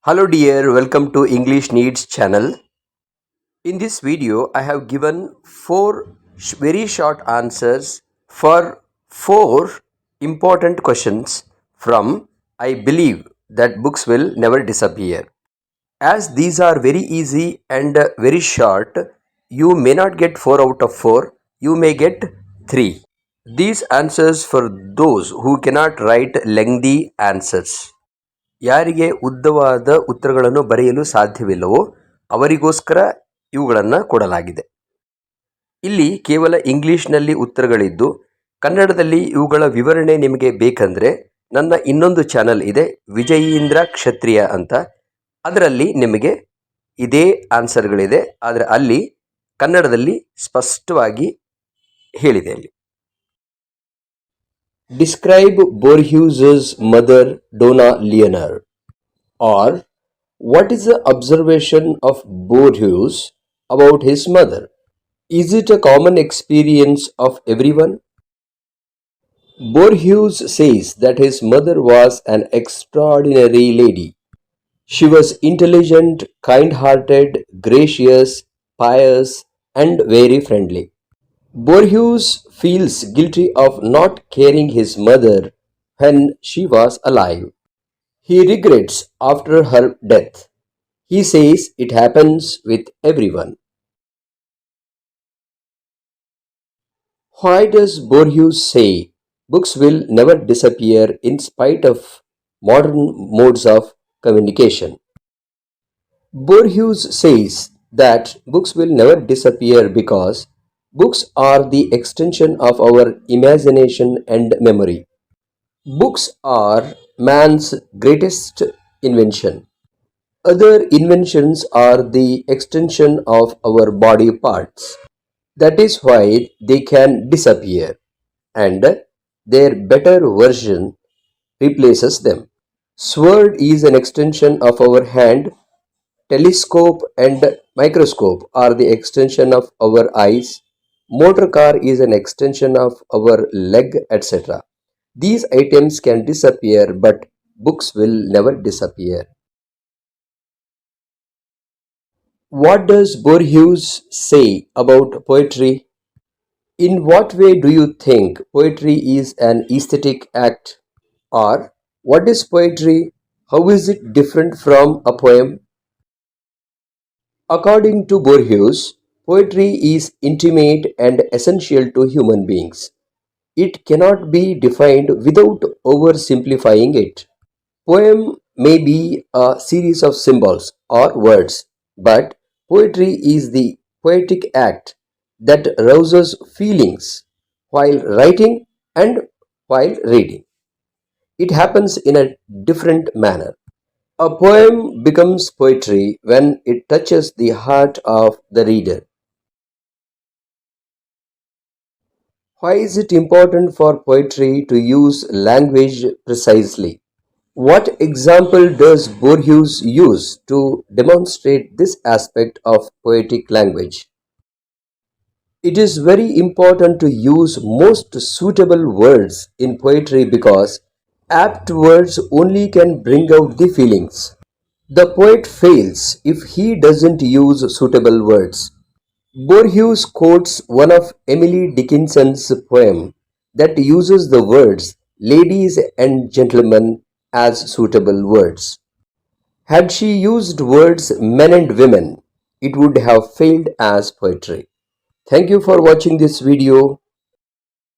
Hello dear, welcome to English Needs channel. In this video, I have given four very short answers for four important questions from I believe that books will never disappear. As these are very easy and very short, you may not get 4 out of 4, you may get 3. These answers for those who cannot write lengthy answers. ಯಾರಿಗೆ ಉದ್ದವಾದ ಉತ್ತರಗಳನ್ನು ಬರೆಯಲು ಸಾಧ್ಯವಿಲ್ಲವೋ ಅವರಿಗೋಸ್ಕರ ಇವುಗಳನ್ನು ಕೊಡಲಾಗಿದೆ. ಇಲ್ಲಿ ಕೇವಲ ಇಂಗ್ಲಿಷ್ನಲ್ಲಿ ಉತ್ತರಗಳಿದ್ದು ಕನ್ನಡದಲ್ಲಿ ಇವುಗಳ ವಿವರಣೆ ನಿಮಗೆ ಬೇಕಂದರೆ ನನ್ನ ಇನ್ನೊಂದು ಚಾನಲ್ ಇದೆ, ವಿಜಯೀಂದ್ರ ಕ್ಷತ್ರಿಯ ಅಂತ. ಅದರಲ್ಲಿ ನಿಮಗೆ ಇದೇ ಆನ್ಸರ್ಗಳಿದೆ, ಆದರೆ ಅಲ್ಲಿ ಕನ್ನಡದಲ್ಲಿ ಸ್ಪಷ್ಟವಾಗಿ ಹೇಳಿದೆ. ಅಲ್ಲಿ Describe Borges's mother, Donna Leonor. Or, what is the observation of Borges about his mother? Is it a common experience of everyone? Borges says that his mother was an extraordinary lady. She was intelligent, kind-hearted, gracious, pious, and very friendly. Borges feels guilty of not caring his mother when she was alive. He regrets after her death. He says it happens with everyone. Why does Borges say books will never disappear in spite of modern modes of communication? Borges says that books will never disappear because books are the extension of our imagination and memory. Books are man's greatest invention. Other inventions are the extension of our body parts. That is why they can disappear, and their better version replaces them. Sword is an extension of our hand. Telescope and microscope are the extension of our eyes. Motor car is an extension of our leg, etc. These items can disappear, but books will never disappear. What does Borges say about poetry? In what way do you think poetry is an aesthetic act? Or, what is poetry? How is it different from a poem? According to Borges, poetry is intimate and essential to human beings. It cannot be defined without oversimplifying it. Poem may be a series of symbols or words, but poetry is the poetic act that rouses feelings while writing and while reading. It happens in a different manner. A poem becomes poetry when it touches the heart of the reader. Why is it important for poetry to use language precisely? What example does Borges use to demonstrate this aspect of poetic language? It is very important to use most suitable words in poetry because apt words only can bring out the feelings. The poet fails if he doesn't use suitable words. Borges quotes one of Emily Dickinson's poem that uses the words ladies and gentlemen as suitable words. Had she used words men and women, it would have failed as poetry. Thank you for watching this video.